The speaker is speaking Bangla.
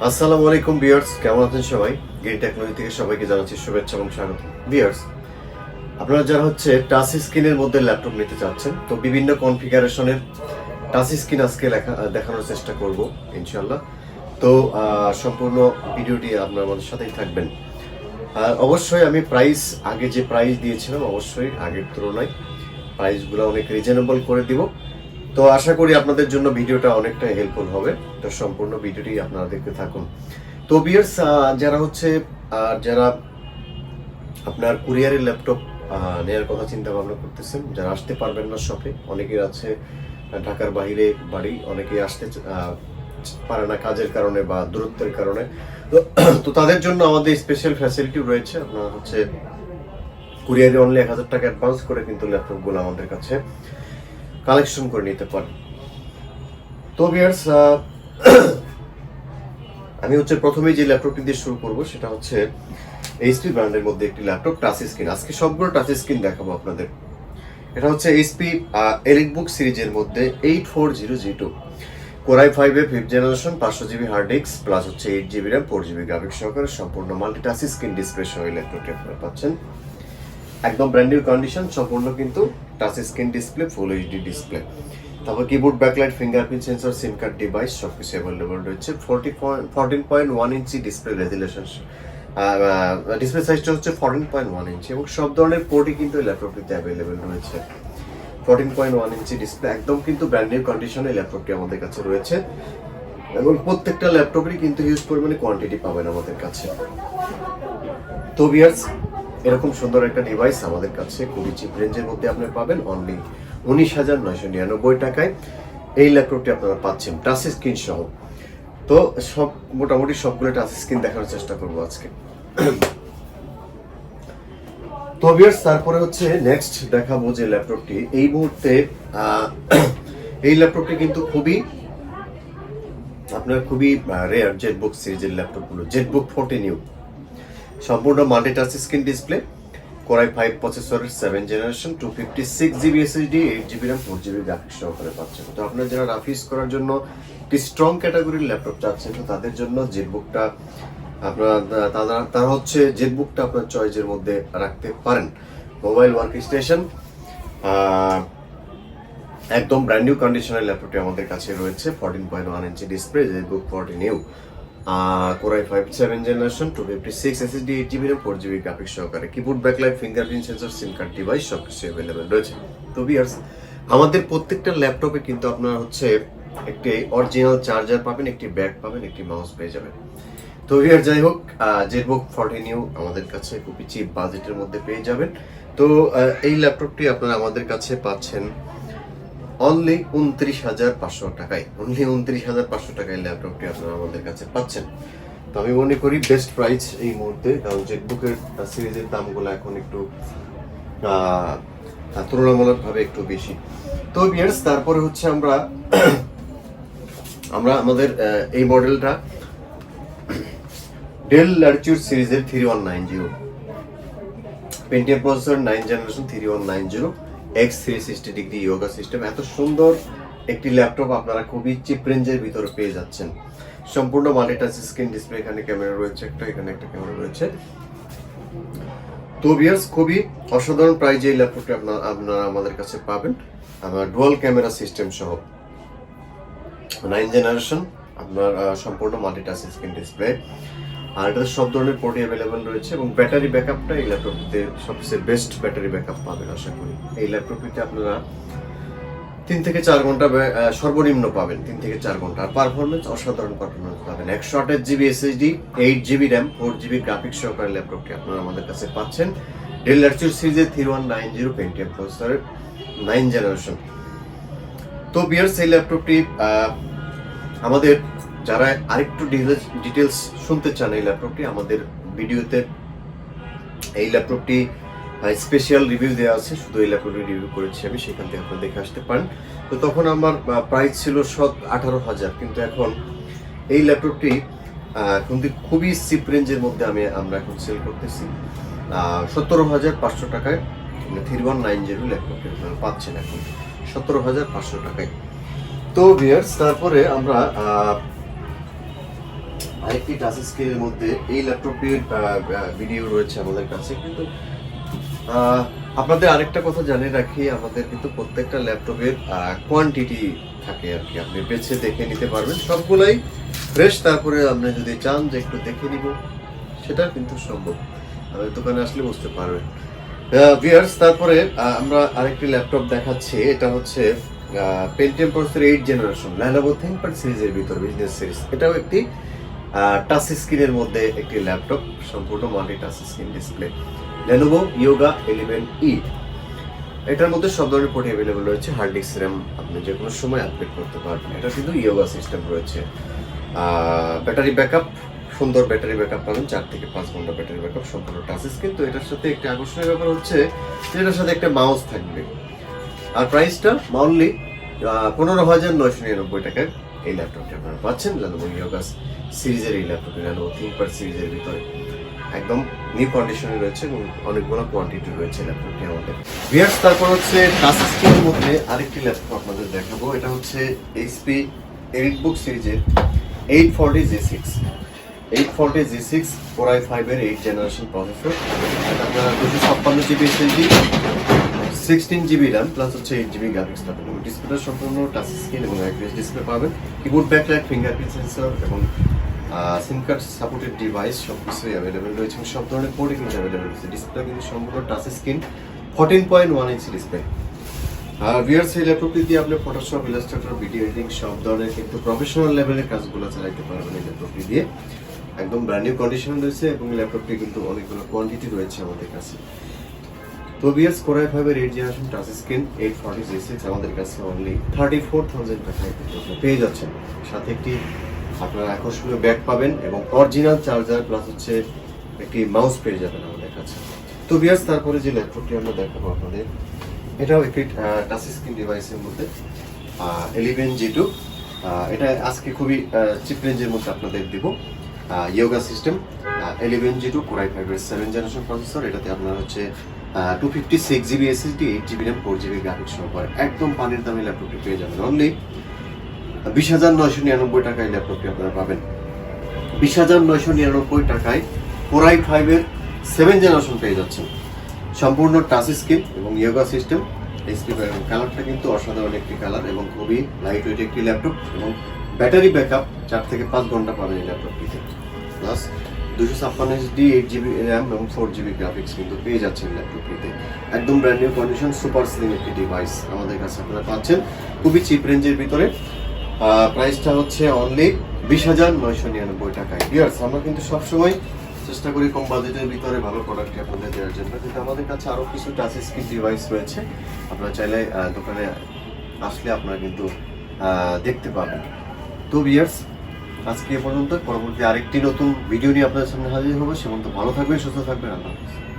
আসসালামু আলাইকুম ভিউয়ার্স, কেমন আছেন সবাই? গ্রিন টেকনোলজি থেকে সবাইকে জানাচ্ছি শুভেচ্ছা এবং স্বাগত। ভিউয়ার্স, আপনারা যারা টাচ স্ক্রিনের মধ্যে ল্যাপটপ নিতে চাচ্ছেন, তো বিভিন্ন কনফিগারেশনের টাচ স্ক্রিন আজকে দেখানোর চেষ্টা করব ইনশাল্লাহ। তো সম্পূর্ণ ভিডিওটি আপনারা আমাদের সাথেই থাকবেন। অবশ্যই আমি আগে যে প্রাইস দিয়েছিলাম, অবশ্যই আগের তুলনায় প্রাইসগুলো অনেক রিজনেবল করে দিব। তো আশা করি আপনাদের জন্য ভিডিওটা অনেকটা হেল্পফুল হবে। তো সম্পূর্ণ ভিডিওটি আপনারা দেখতে থাকুন। তো ভিউয়ার্স, যারা আপনার কুরিয়ারের ল্যাপটপ নেওয়ার কথা চিন্তা ভাবনা করতেছেন, যারা আসতে পারবেন না শপে, অনেকেই আছে ঢাকার বাইরে বাড়ি, অনেকেই আসতে পারে না কাজের কারণে বা দূরত্বের কারণে। তো তাদের জন্য আমাদের স্পেশাল ফ্যাসিলিটি রয়েছে। আপনার কুরিয়ারে অনলি 1000 টাকা অ্যাডভান্স করে কিন্তু ল্যাপটপগুলো আমাদের কাছে কালেকশন করে নিতে পারেন। তো ভিউয়ার্স, আমি প্রথমেই যে ল্যাপটপটি দিয়ে শুরু করব সেটা এইচপি ব্র্যান্ডের মধ্যে একটি ল্যাপটপ টাচ স্ক্রিন। আজকে সবগুলো টাচ স্ক্রিন দেখাবো আপনাদের। এটা এইচপি এলিটবুক সিরিজের মধ্যে 8400G2 Core i5 এর 5th generation, 500 GB hard disk plus 8 GB RAM, 4 GB graphics সহকারে সম্পূর্ণ মাল্টি টাচ স্ক্রিন ডিসপ্লে সহ এই ল্যাপটপটি আপনারা পাচ্ছেন। একদম ব্র্যান্ড নিউ কন্ডিশন, সম্পূর্ণ কিন্তু touch screen display, full HD display. তারপর keyboard, backlight, fingerprint sensor, SIM card device সবকিছু অ্যাভেলেবল রয়েছে। 14.1 ইঞ্চি ডিসপ্লে রেজুলেশন, ডিসপ্লে সাইজটা 14.1 ইঞ্চি এবং সব ধরনের পোর্টই কিন্তু এই ল্যাপটপটিতে অ্যাভেলেবল রয়েছে। 14.1 ইঞ্চি ডিসপ্লে, একদম কিন্তু ব্র্যান্ড নিউ কন্ডিশনে ল্যাপটপটি আমাদের কাছে রয়েছে এবং প্রত্যেকটা ল্যাপটপেরই কিন্তু হিউজ পরিমাণে কোয়ান্টিটি পাবেন আমাদের কাছে। তো ভিউয়ার্স, এরকম সুন্দর একটা ডিভাইস আমাদের কাছে খুবই চিপ রেঞ্জের মধ্যে আপনি পাবেন অনলি 19,999 টাকায়। এই ল্যাপটপটি আপনারা পাচ্ছেন টাচ স্ক্রিন সহ। তো মোটামুটি সবগুলো টাচ স্ক্রিন দেখার চেষ্টা করবো আজকে। তো ভিউয়ার্স, তারপরে নেক্সট দেখাবো যে ল্যাপটপটি এই মুহূর্তে এই ল্যাপটপটি কিন্তু খুবই রেয়ার জেটবুক সিরিজের ল্যাপটপগুলো। জেটবুক 14U সম্পূর্ণ multi touch screen display, Core i5 প্রসেসরের 7th generation, 256 GB SSD, 8 GB RAM, 4 GB graphics সহকারে পাচ্ছেন। তো আপনারা যারা রাফ ইউজ করার জন্য একটি স্ট্রং ক্যাটাগরির ল্যাপটপ চাচ্ছেন, তো তাদের জন্য জেটবুকটা আপনার চয়েসের মধ্যে রাখতে পারেন। মোবাইল ওয়ার্ক স্টেশন, একদম ব্র্যান্ড নিউ কন্ডিশনের ল্যাপটপটি আমাদের কাছে রয়েছে। 14.1 inch display, ZBook 14U, Core i5 7th generation, 256 SSD, 8 GB RAM, 4 GB graphics সহকারে, keyboard, backlight, fingerprint sensor, SIM card device সবকিছু অ্যাভেলেবেল রয়েছে। তো ভিউয়ার্স, আমাদের প্রত্যেকটা ল্যাপটপে কিন্তু আপনারা একটি অরিজিনাল চার্জার পাবেন, একটি ব্যাগ পাবেন, একটি মাউস পেয়ে যাবেন। তো ভিউয়ার্স, যাই হোক, জেটবুক 14U আমাদের কাছে খুবই চিপ বাজেটের মধ্যে পেয়ে যাবেন। তো এই ল্যাপটপটি আপনারা আমাদের কাছে পাচ্ছেন অনলি 29,500 টাকায়। অনলি 29,500 টাকায় ল্যাপটপটি আপনারা আমাদের কাছে পাচ্ছেন। তো আমি মনে করি বেস্ট প্রাইস এই মুহূর্তে, কারণ জেটবুকের সিরিজের দামগুলো এখন একটু তুলনামূলকভাবে একটু বেশি। তো ভিউয়ার্স, তারপরে আমরা আমাদের এই মডেলটা ডেল ল্যাটিটিউড সিরিজের 3190 Pentium processor, 9th generation, 3190 X360 degree yoga system. এত সুন্দর একটি ল্যাপটপ আপনারা খুবই চিপ রেঞ্জের ভিতরে পেয়ে যাচ্ছেন। সম্পূর্ণ মাল্টি টাচ স্ক্রিন ডিসপ্লে, এখানে ক্যামেরা রয়েছে এখানে একটা ক্যামেরা রয়েছে। তো ভিউয়ার্স, খুবই অসাধারণ প্রাইজে এই ল্যাপটপটি আপনারা আমাদের কাছে পাবেন। আমার ডুয়াল ক্যামেরা সিস্টেম সহ 9th জেনারেশন, আপনার সম্পূর্ণ মাল্টি টাচ স্ক্রিন ডিসপ্লে, আর এটাতে সব ধরনের পোর্ট অ্যাভেলেবেল রয়েছে এবং ব্যাটারি ব্যাকআপটা এই ল্যাপটপটিতে সবচেয়ে বেস্ট ব্যাটারি ব্যাকআপ পাবেন আশা করি। এই ল্যাপটপটিতে আপনারা 3 থেকে 4 ঘন্টা সর্বনিম্ন পাবেন, 3 থেকে 4 ঘন্টা। আর পারফরমেন্স, অসাধারণ পারফরমেন্স পাবেন। 128 GB SSD, 8 GB RAM, 4 GB graphics সহকারে ল্যাপটপটি আপনারা আমাদের কাছে পাচ্ছেন। ডেল ল্যাটিটিউড সিরিজের 3190 পেন্টিয়াম প্রসেসরের 9th জেনারেশন। তো ভিউয়ার্স, এই ল্যাপটপটি আমাদের যারা আরেকটু ডিটেলস শুনতে চান, এই ল্যাপটপটি আমাদের ভিডিওতে এই ল্যাপটপটি স্পেশাল রিভিউ দেওয়া আছে, শুধু এই ল্যাপটপটি রিভিউ করেছি আমি, সেখান থেকে আপনারা দেখে আসতে পারেন। তো তখন আমার প্রাইস ছিল 18,000, কিন্তু এখন এই ল্যাপটপটি কিন্তু খুবই চিপ রেঞ্জের মধ্যে আমরা এখন সেল করতেছি 17,500 টাকায়। 3190 ল্যাপটপটি আপনারা পাচ্ছেন এখন 17,500 টাকায়। তো ভিউয়ার্স, তারপরে আমরা আরেকটি টাচ স্ক্রিনের মধ্যে এই ল্যাপটপটির ভিডিও রয়েছে আমাদের কাছে, কিন্তু আপনাদের আরেকটা কথা জানিয়ে রাখি, আমাদের কিন্তু প্রত্যেকটা ল্যাপটপের কোয়ান্টিটি থাকে আর কি, আপনি বেছে দেখে নিতে পারবেন, সবগুলাই ফ্রেশ। তারপরে আপনি যদি চান যে একটু দেখে নিব, সেটা কিন্তু সম্ভব, আমাদের দোকানে আসলে বুঝতে পারবেন। ভিউয়ার্স, তারপরে আমরা আরেকটি ল্যাপটপ দেখাচ্ছি। এটা হচ্ছে Pentium processor 8 generation Lenovo ThinkPad সিরিজের ভিতর বিজনেস সিরিজ। এটাও একটি টাচ স্ক্রিনের মধ্যে একটি ল্যাপটপ, সম্পূর্ণ multi touch screen display, Lenovo Yoga 11E। এটার মধ্যে সব ধরনের পোর্ট অ্যাভেলেবল রয়েছে, হার্ড ডিস্ক র্যাম আপনি যে কোনো সময় আপডেট করতে পারবেন। এটা কিন্তু ইয়োগা সিস্টেম রয়েছে। ব্যাটারি ব্যাকআপ, সুন্দর ব্যাটারি ব্যাকআপ পাবেন, 4 থেকে 5 ঘন্টা ব্যাটারি ব্যাকআপ, সম্পূর্ণ টাচ স্ক্রিন। তো এটার সাথে একটা আকর্ষণীয় ব্যাপার হচ্ছে যে এটার সাথে একটা মাউস থাকবে। আর প্রাইসটা অনলি 15,999 টাকায় এই ল্যাপটপটি আপনারা পাচ্ছেন Lenovo Yoga সিরিজের এই ল্যাপটপটি, Lenovo ThinkPad সিরিজের ভিতরে একদম নিউ কন্ডিশনে রয়েছে এবং অনেকগুলো কোয়ান্টিটি রয়েছে ল্যাপটপটি আমাদের। ভিউয়ার্স, তারপর হচ্ছে টাচ স্ক্রিনের মধ্যে আরেকটি ল্যাপটপ আপনাদের দেখাবো। এটা হচ্ছে HP EliteBook সিরিজের 840G6 Core i5 এর 8 জেনারেশন প্রসেসর। এটা আপনারা 256 GB SSD, 16 GB RAM plus হচ্ছে 8 GB গ্রাফিক্স পাবেন। ডিসপ্লেটা সম্পূর্ণ টাচ স্ক্রিন এবং IPS ডিসপ্লে পাবেন, কিবোর্ড ব্যাকলাইট, ফিঙ্গারপ্রিন্ট সেন্সর এবং সিম কার্ড সাপোর্টেড ডিভাইস সবকিছুই অ্যাভেলেবেল রয়েছে এবং সব ধরনের পোর্টই কিন্তু অ্যাভেলেবেল রয়েছে। ডিসপ্লে কিন্তু সম্পূর্ণ টাচ স্ক্রিন, 14.1 ইঞ্চি ডিসপ্লে। আর ভিউয়ার্স, এই ল্যাপটপটি দিয়ে আপনি ফটোশপ, ইলাস্ট্রেটর, ভিডিও এডিটিং সব ধরনের কিন্তু প্রফেশনাল লেভেলের কাজগুলো চালাতে পারবেন এই ল্যাপটপটি দিয়ে। একদম ব্র্যান্ড নিউ কন্ডিশন রয়েছে এবং ল্যাপটপটি কিন্তু অনেকগুলো কোয়ান্টিটি রয়েছে আমাদের কাছে। তো ভিউয়ার্স, Core i5 এর 8 জেনারেশন টাচ স্ক্রিন 840G6 আমাদের কাছে অনলি 34,000 টাকায় পেয়ে যাচ্ছেন। সাথে একটি আপনারা আকর্ষণীয় ব্যাগ পাবেন এবং অরিজিনাল চার্জার প্লাস হচ্ছে একটি মাউস পেয়ে যাবেন আমাদের কাছে। তো ভিউয়ার্স, তারপরে যে ল্যাপটপটি আমরা দেখাবো আপনাদের, এটাও একটি টাচ স্ক্রিন ডিভাইসের মধ্যে 11G2। এটা আজকে খুবই চিপ রেঞ্জের মধ্যে আপনাদের দিব। Yoga system 11G2 Core i5 এর 7 জেনারেশন প্রসেসর। এটাতে আপনার হচ্ছে 256 GB SSD, 8 GB RAM, 4 GB graphics সহ একদম পানির দামে ল্যাপটপটি পেয়ে যাবেন অনলি 20,999 টাকায়। ল্যাপটপটি আপনারা পাবেন 20,999 টাকায়। Core i5 এর 7 জেনারেশন পেয়ে যাচ্ছেন, সম্পূর্ণ টাচ স্ক্রিন এবং ইয়োগা সিস্টেম। কালারটা কিন্তু অসাধারণ একটি কালার এবং খুবই লাইট ওয়েট একটি ল্যাপটপ এবং ব্যাটারি ব্যাকআপ 4 থেকে 5 ঘন্টা পাবেন এই ল্যাপটপটিতে। প্লাস 256 GB, 8 GB RAM এবং 4 GB গ্রাফিক্স কিন্তু পেয়ে যাচ্ছেন ল্যাপটপটিতে। একদম brand new condition, super slim একটি ডিভাইস আমাদের কাছে আপনারা পাচ্ছেন খুবই চিপ রেঞ্জের ভিতরে। প্রাইসটা হচ্ছে অনলি 20,999 টাকায়। ভিউয়ার্স, আমরা কিন্তু সবসময় চেষ্টা করি কম বাজেটের ভিতরে ভালো প্রোডাক্ট আপনাদের দেওয়ার জন্য, কিন্তু আমাদের কাছে আরও কিছু টাচ স্ক্রিন ডিভাইস রয়েছে, আপনারা চাইলে দোকানে আসলে আপনারা কিন্তু দেখতে পাবেন। তো ভিউয়ার্স, আজকে এ পর্যন্ত। পরবর্তী আরেকটি নতুন ভিডিও নিয়ে আপনাদের সামনে হাজির হবো। সে পর্যন্ত ভালো থাকবেন, সুস্থ থাকবেন। আল্লাহ হাফেজ।